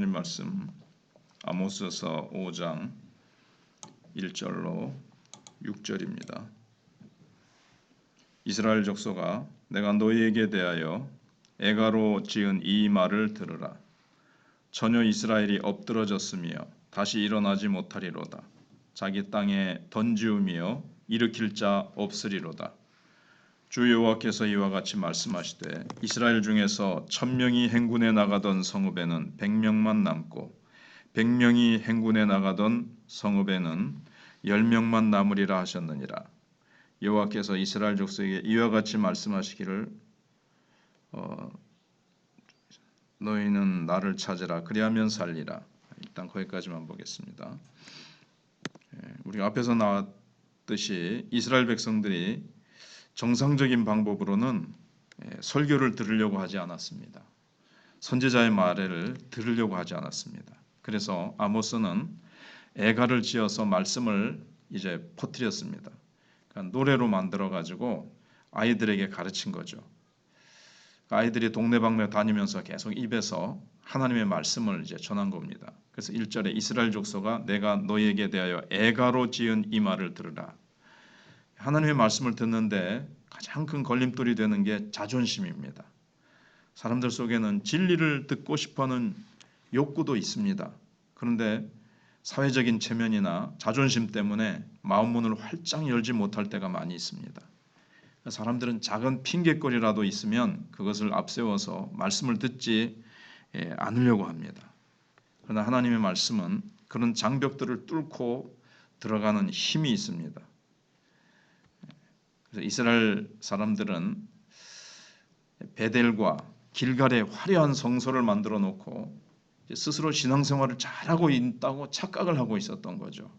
하나님 말씀 아모스서 5장 1절로 6절입니다. 이스라엘 족속아, 내가 너희에게 대하여 애가로 지은 이 말을 들으라. 전혀 이스라엘이 엎드러졌으며 다시 일어나지 못하리로다. 자기 땅에 던지우며 일으킬 자 없으리로다. 주 여호와께서 이와 같이 말씀하시되, 이스라엘 중에서 1000명이 행군에 나가던 성읍에는 100명만 남고 100명이 행군에 나가던 성읍에는 10명만 남으리라 하셨느니라. 여호와께서 이스라엘 족속에게 이와 같이 말씀하시기를, 너희는 나를 찾으라. 그리하면 살리라. 일단 거기까지만 보겠습니다. 우리가 앞에서 나왔듯이 이스라엘 백성들이 정상적인 방법으로는 설교를 들으려고 하지 않았습니다. 선지자의 말을 들으려고 하지 않았습니다. 그래서 아모스는 애가를 지어서 말씀을 이제 퍼뜨렸습니다. 그러니까 노래로 만들어 가지고 아이들에게 가르친 거죠. 아이들이 동네방네 다니면서 계속 입에서 하나님의 말씀을 이제 전한 겁니다. 그래서 1절에 이스라엘 족속아, 내가 너희에게 대하여 애가로 지은 이 말을 들으라. 하나님의 말씀을 듣는데 가장 큰 걸림돌이 되는 게 자존심입니다. 사람들 속에는 진리를 듣고 싶어하는 욕구도 있습니다. 그런데 사회적인 체면이나 자존심 때문에 마음문을 활짝 열지 못할 때가 많이 있습니다. 사람들은 작은 핑계거리라도 있으면 그것을 앞세워서 말씀을 듣지 않으려고 합니다. 그러나 하나님의 말씀은 그런 장벽들을 뚫고 들어가는 힘이 있습니다. 그래서 이스라엘 사람들은 베델과 길갈에 화려한 성소를 만들어 놓고 스스로 신앙생활을 잘하고 있다고 착각을 하고 있었던 거죠.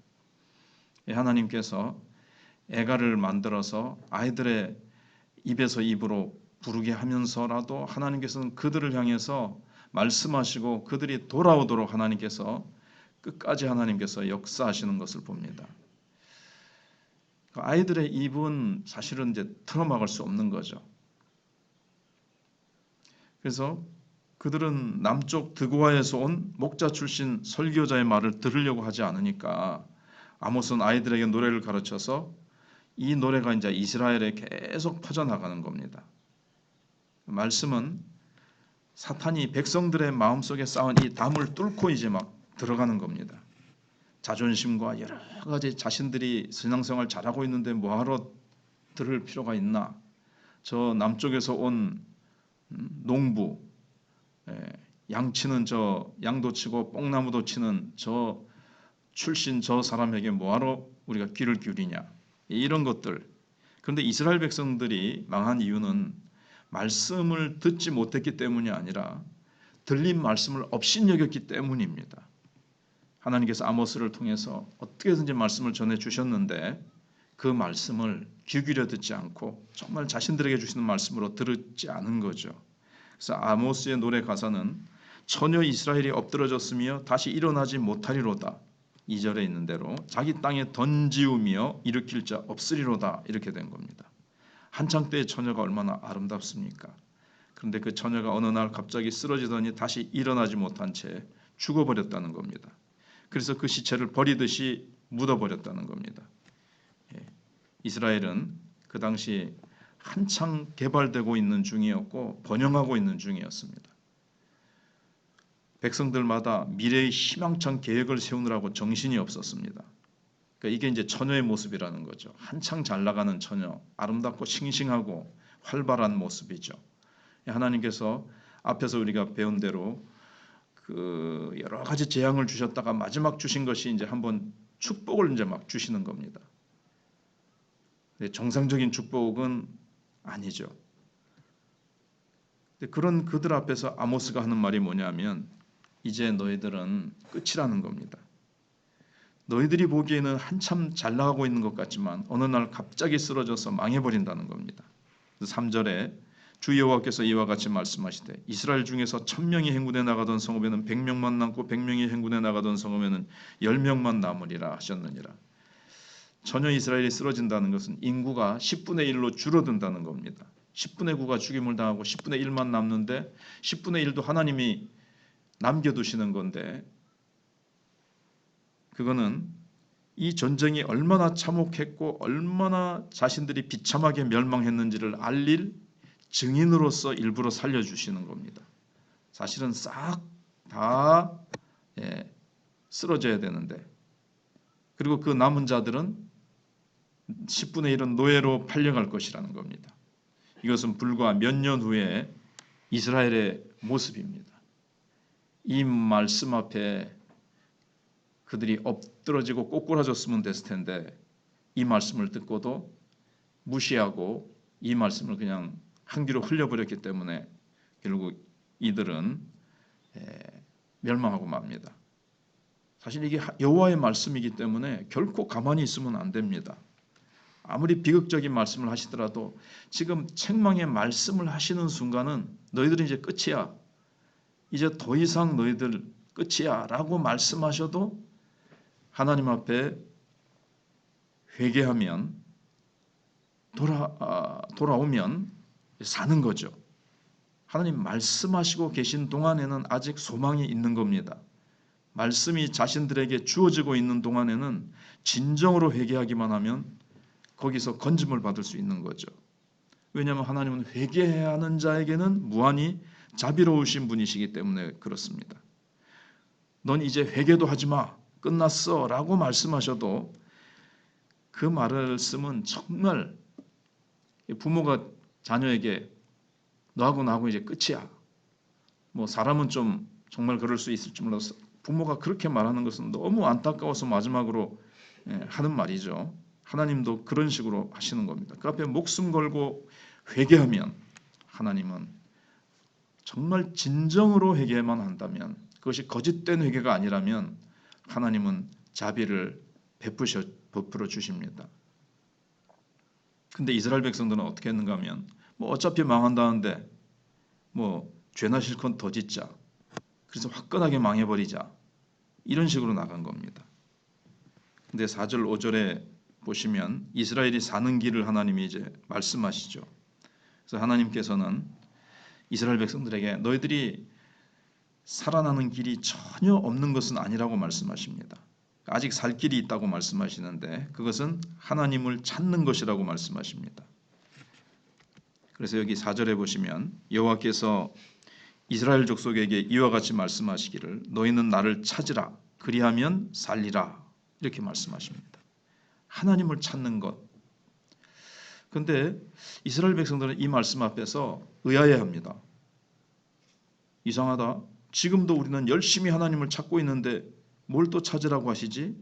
하나님께서 애가를 만들어서 아이들의 입에서 입으로 부르게 하면서라도 하나님께서는 그들을 향해서 말씀하시고 그들이 돌아오도록 하나님께서 끝까지 하나님께서 역사하시는 것을 봅니다. 아이들의 입은 사실은 이제 틀어막을 수 없는 거죠. 그래서 그들은 남쪽 드고아에서 온 목자 출신 설교자의 말을 들으려고 하지 않으니까 아모스는 아이들에게 노래를 가르쳐서 이 노래가 이제 이스라엘에 계속 퍼져나가는 겁니다. 말씀은 사탄이 백성들의 마음속에 쌓은 이 담을 뚫고 이제 막 들어가는 겁니다. 자존심과 여러 가지 자신들이 신앙생활 잘하고 있는데 뭐하러 들을 필요가 있나? 저 남쪽에서 온 농부, 양치는 저 양도 치고 뽕나무도 치는 저 출신 저 사람에게 뭐하러 우리가 귀를 기울이냐? 이런 것들. 그런데 이스라엘 백성들이 망한 이유는 말씀을 듣지 못했기 때문이 아니라 들린 말씀을 업신여겼기 때문입니다. 하나님께서 아모스를 통해서 어떻게든지 말씀을 전해 주셨는데 그 말씀을 귀 기울여 듣지 않고 정말 자신들에게 주시는 말씀으로 들지 않은 거죠. 그래서 아모스의 노래 가사는 전혀 이스라엘이 엎드러졌으며 다시 일어나지 못하리로다. 2절에 있는 대로 자기 땅에 던지우며 일으킬 자 없으리로다. 이렇게 된 겁니다. 한창 때의 처녀가 얼마나 아름답습니까? 그런데 그 처녀가 어느 날 갑자기 쓰러지더니 다시 일어나지 못한 채 죽어버렸다는 겁니다. 그래서 그 시체를 버리듯이 묻어버렸다는 겁니다. 이스라엘은 그 당시 한창 개발되고 있는 중이었고 번영하고 있는 중이었습니다. 백성들마다 미래의 희망찬 계획을 세우느라고 정신이 없었습니다. 그러니까 이게 이제 처녀의 모습이라는 거죠. 한창 잘 나가는 처녀, 아름답고 싱싱하고 활발한 모습이죠. 하나님께서 앞에서 우리가 배운 대로 그 여러 가지 재앙을 주셨다가 마지막 주신 것이 이제 한번 축복을 이제 막 주시는 겁니다. 정상적인 축복은 아니죠. 그런 그들 앞에서 아모스가 하는 말이 뭐냐면 이제 너희들은 끝이라는 겁니다. 너희들이 보기에는 한참 잘 나가고 있는 것 같지만 어느 날 갑자기 쓰러져서 망해버린다는 겁니다. 3절에 주 여호와께서 이와 같이 말씀하시되, 이스라엘 중에서 1000명이 행군에 나가던 성읍에는 100명만 남고 100명이 행군에 나가던 성읍에는 10명만 남으리라 하셨느니라. 전혀 이스라엘이 쓰러진다는 것은 인구가 10분의 1로 줄어든다는 겁니다. 10분의 9가 죽임을 당하고 10분의 1만 남는데 10분의 1도 하나님이 남겨두시는 건데, 그거는 이 전쟁이 얼마나 참혹했고 얼마나 자신들이 비참하게 멸망했는지를 알릴 증인으로서 일부러 살려주시는 겁니다. 사실은 싹 다 쓰러져야 되는데, 그리고 그 남은 자들은 10분의 1은 노예로 팔려갈 것이라는 겁니다. 이것은 불과 몇 년 후에 이스라엘의 모습입니다. 이 말씀 앞에 그들이 엎드러지고 꼬꾸라졌으면 됐을 텐데, 이 말씀을 듣고도 무시하고 이 말씀을 그냥 한 귀로 흘려버렸기 때문에 결국 이들은 멸망하고 맙니다. 사실 이게 여호와의 말씀이기 때문에 결코 가만히 있으면 안 됩니다. 아무리 비극적인 말씀을 하시더라도 지금 책망의 말씀을 하시는 순간은 너희들은 이제 끝이야, 이제 더 이상 너희들 끝이야 라고 말씀하셔도 하나님 앞에 회개하면 돌아오면 사는 거죠. 하나님 말씀하시고 계신 동안에는 아직 소망이 있는 겁니다. 말씀이 자신들에게 주어지고 있는 동안에는 진정으로 회개하기만 하면 거기서 건짐을 받을 수 있는 거죠. 왜냐하면 하나님은 회개해야 하는 자에게는 무한히 자비로우신 분이시기 때문에 그렇습니다. 넌 이제 회개도 하지 마, 끝났어 라고 말씀하셔도 그 말씀은 정말 부모가 자녀에게 너하고 나하고 이제 끝이야, 뭐 사람은 좀 정말 그럴 수 있을지 몰라서 부모가 그렇게 말하는 것은 너무 안타까워서 마지막으로 하는 말이죠. 하나님도 그런 식으로 하시는 겁니다. 그 앞에 목숨 걸고 회개하면, 하나님은 정말 진정으로 회개만 한다면, 그것이 거짓된 회개가 아니라면 하나님은 자비를 베풀어 주십니다. 근데 이스라엘 백성들은 어떻게 했는가 하면, 뭐 어차피 망한다는데 뭐 죄나 실컷 더 짓자, 그래서 화끈하게 망해버리자, 이런 식으로 나간 겁니다. 근데 4절 5절에 보시면 이스라엘이 사는 길을 하나님이 이제 말씀하시죠. 그래서 하나님께서는 이스라엘 백성들에게 너희들이 살아나는 길이 전혀 없는 것은 아니라고 말씀하십니다. 아직 살 길이 있다고 말씀하시는데 그것은 하나님을 찾는 것이라고 말씀하십니다. 그래서 여기 4절에 보시면 여호와께서 이스라엘 족속에게 이와 같이 말씀하시기를 너희는 나를 찾으라 그리하면 살리라, 이렇게 말씀하십니다. 하나님을 찾는 것. 그런데 이스라엘 백성들은 이 말씀 앞에서 의아해합니다. 이상하다, 지금도 우리는 열심히 하나님을 찾고 있는데 뭘 또 찾으라고 하시지?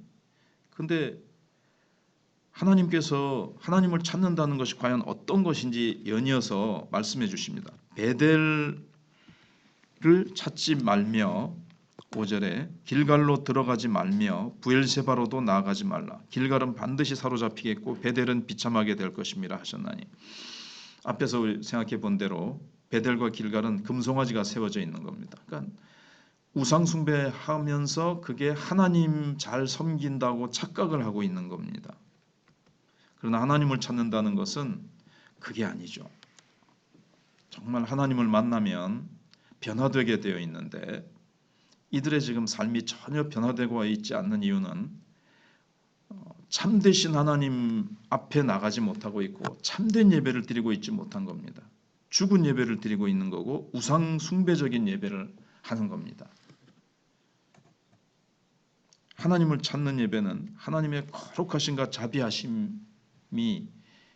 근데 하나님께서 하나님을 찾는다는 것이 과연 어떤 것인지 연이어서 말씀해 주십니다. 베델을 찾지 말며, 5절에 길갈로 들어가지 말며 부엘세바로도 나아가지 말라. 길갈은 반드시 사로잡히겠고 베델은 비참하게 될 것입니다 하셨나니, 앞에서 생각해 본 대로 베델과 길갈은 금송아지가 세워져 있는 겁니다. 그러니까 우상 숭배하면서 그게 하나님 잘 섬긴다고 착각을 하고 있는 겁니다. 그러나 하나님을 찾는다는 것은 그게 아니죠. 정말 하나님을 만나면 변화되게 되어 있는데 이들의 지금 삶이 전혀 변화되고 있지 않는 이유는 참되신 하나님 앞에 나가지 못하고 있고 참된 예배를 드리고 있지 못한 겁니다. 죽은 예배를 드리고 있는 거고 우상 숭배적인 예배를 하는 겁니다. 하나님을 찾는 예배는 하나님의 거룩하심과 자비하심이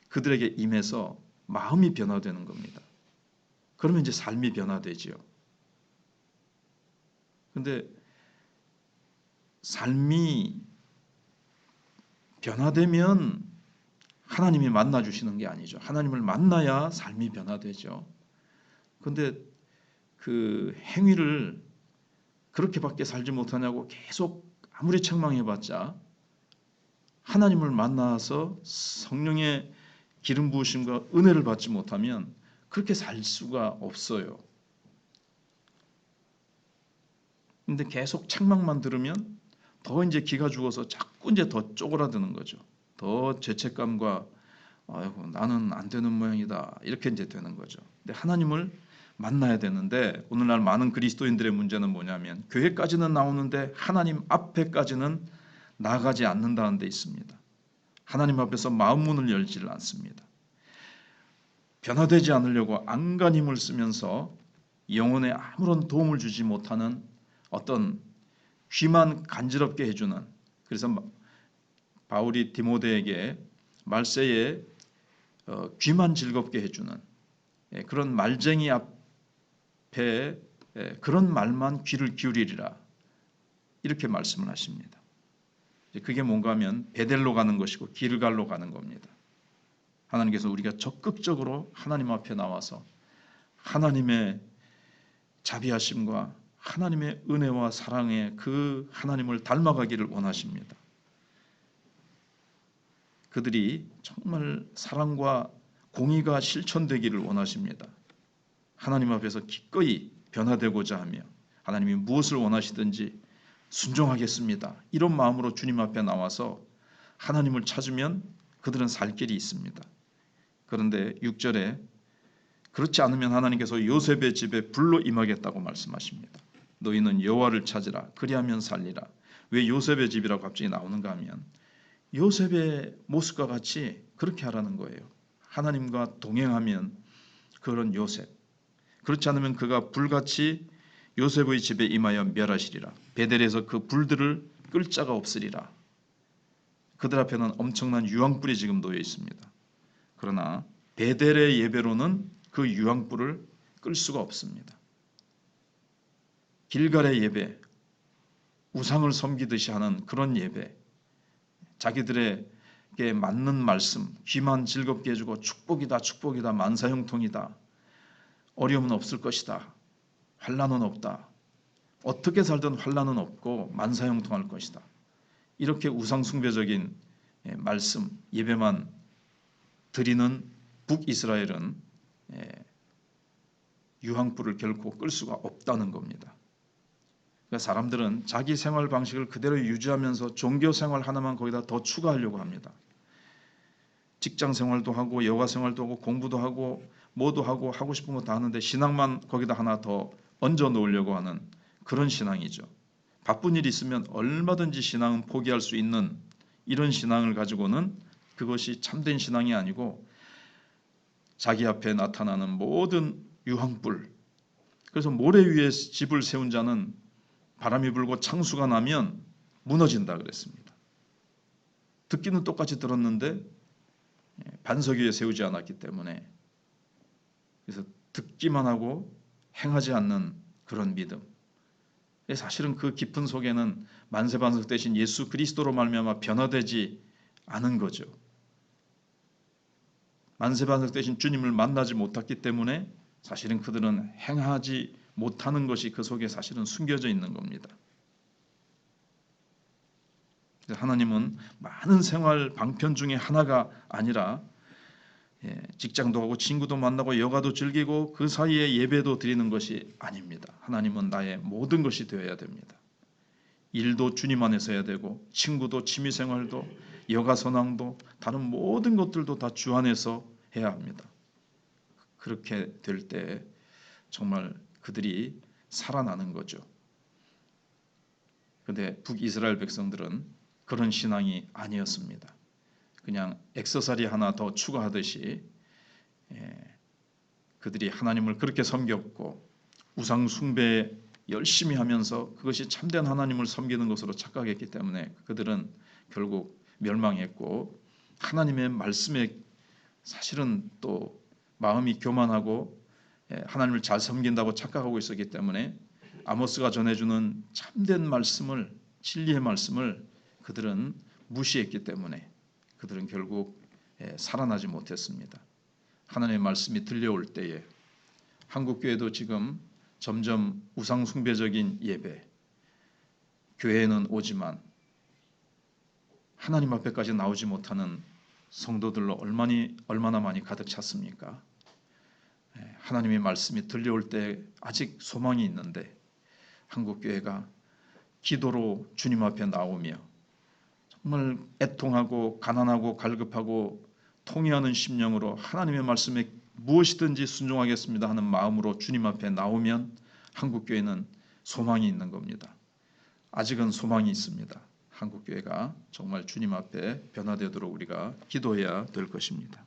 그들에게 임해서 마음이 변화되는 겁니다. 그러면 이제 삶이 변화되지요. 근데 삶이 변화되면 하나님이 만나주시는 게 아니죠. 하나님을 만나야 삶이 변화되죠. 근데 그 행위를 그렇게밖에 살지 못하냐고 계속 아무리 책망해봤자 하나님을 만나서 성령의 기름 부으심과 은혜를 받지 못하면 그렇게 살 수가 없어요. 근데 계속 책망만 들으면 더 이제 기가 죽어서 자꾸 이제 더 쪼그라드는 거죠. 더 죄책감과 아이고 나는 안 되는 모양이다 이렇게 이제 되는 거죠. 근데 하나님을 만나야 되는데 오늘날 많은 그리스도인들의 문제는 뭐냐면 교회까지는 나오는데 하나님 앞에까지는 나가지 않는다는 데 있습니다. 하나님 앞에서 마음 문을 열지를 않습니다. 변화되지 않으려고 안간 힘을 쓰면서 영혼에 아무런 도움을 주지 못하는 어떤 귀만 간지럽게 해주는, 그래서 바울이 디모데에게 말세에 귀만 즐겁게 해주는 그런 말쟁이 앞에 그런 말만 귀를 기울이리라, 이렇게 말씀을 하십니다. 그게 뭔가 하면 베델로 가는 것이고 길갈로 가는 겁니다. 하나님께서 우리가 적극적으로 하나님 앞에 나와서 하나님의 자비하심과 하나님의 은혜와 사랑의 그 하나님을 닮아가기를 원하십니다. 그들이 정말 사랑과 공의가 실천되기를 원하십니다. 하나님 앞에서 기꺼이 변화되고자 하며 하나님이 무엇을 원하시든지 순종하겠습니다, 이런 마음으로 주님 앞에 나와서 하나님을 찾으면 그들은 살 길이 있습니다. 그런데 6절에 그렇지 않으면 하나님께서 요셉의 집에 불로 임하겠다고 말씀하십니다. 너희는 여호와를 찾으라, 그리하면 살리라. 왜 요셉의 집이라고 갑자기 나오는가 하면 요셉의 모습과 같이 그렇게 하라는 거예요. 하나님과 동행하면 그런 요셉, 그렇지 않으면 그가 불같이 요셉의 집에 임하여 멸하시리라. 베델에서 그 불들을 끌 자가 없으리라. 그들 앞에는 엄청난 유황불이 지금 놓여 있습니다. 그러나 베델의 예배로는 그 유황불을 끌 수가 없습니다. 길갈의 예배, 우상을 섬기듯이 하는 그런 예배, 자기들에게 맞는 말씀, 귀만 즐겁게 해주고 축복이다, 축복이다, 만사형통이다, 어려움은 없을 것이다, 환난은 없다, 어떻게 살든 환난은 없고 만사형통할 것이다, 이렇게 우상숭배적인 말씀, 예배만 드리는 북이스라엘은 유황불을 결코 끌 수가 없다는 겁니다. 그러니까 사람들은 자기 생활 방식을 그대로 유지하면서 종교 생활 하나만 거기다 더 추가하려고 합니다. 직장 생활도 하고 여가 생활도 하고 공부도 하고 뭐도 하고 싶은 거 다 하는데 신앙만 거기다 하나 더 얹어 놓으려고 하는 그런 신앙이죠. 바쁜 일 있으면 얼마든지 신앙은 포기할 수 있는 이런 신앙을 가지고는 그것이 참된 신앙이 아니고 자기 앞에 나타나는 모든 유황불, 그래서 모래 위에 집을 세운 자는 바람이 불고 창수가 나면 무너진다 그랬습니다. 듣기는 똑같이 들었는데 반석 위에 세우지 않았기 때문에, 그래서 듣기만 하고 행하지 않는 그런 믿음, 사실은 그 깊은 속에는 만세반석 대신 예수 그리스도로 말미암아 변화되지 않은 거죠. 만세반석 대신 주님을 만나지 못했기 때문에 사실은 그들은 행하지 못하는 것이 그 속에 사실은 숨겨져 있는 겁니다. 하나님은 많은 생활 방편 중에 하나가 아니라 직장도 하고 친구도 만나고 여가도 즐기고 그 사이에 예배도 드리는 것이 아닙니다. 하나님은 나의 모든 것이 되어야 됩니다. 일도 주님 안에서 해야 되고 친구도 취미생활도 여가 선왕도 다른 모든 것들도 다 주 안에서 해야 합니다. 그렇게 될 때 정말 그들이 살아나는 거죠. 그런데 북이스라엘 백성들은 그런 신앙이 아니었습니다. 그냥 액세서리 하나 더 추가하듯이 그들이 하나님을 그렇게 섬겼고 우상 숭배 열심히 하면서 그것이 참된 하나님을 섬기는 것으로 착각했기 때문에 그들은 결국 멸망했고, 하나님의 말씀에 사실은 또 마음이 교만하고 하나님을 잘 섬긴다고 착각하고 있었기 때문에 아모스가 전해주는 참된 말씀을, 진리의 말씀을 그들은 무시했기 때문에 그들은 결국 살아나지 못했습니다. 하나님의 말씀이 들려올 때에 한국교회도 지금 점점 우상 숭배적인 예배, 교회에는 오지만 하나님 앞에까지 나오지 못하는 성도들로 얼마나 많이 가득 찼습니까? 하나님의 말씀이 들려올 때 아직 소망이 있는데 한국교회가 기도로 주님 앞에 나오며 정말 애통하고 가난하고 갈급하고 통회하는 심령으로 하나님의 말씀에 무엇이든지 순종하겠습니다 하는 마음으로 주님 앞에 나오면 한국교회는 소망이 있는 겁니다. 아직은 소망이 있습니다. 한국교회가 정말 주님 앞에 변화되도록 우리가 기도해야 될 것입니다.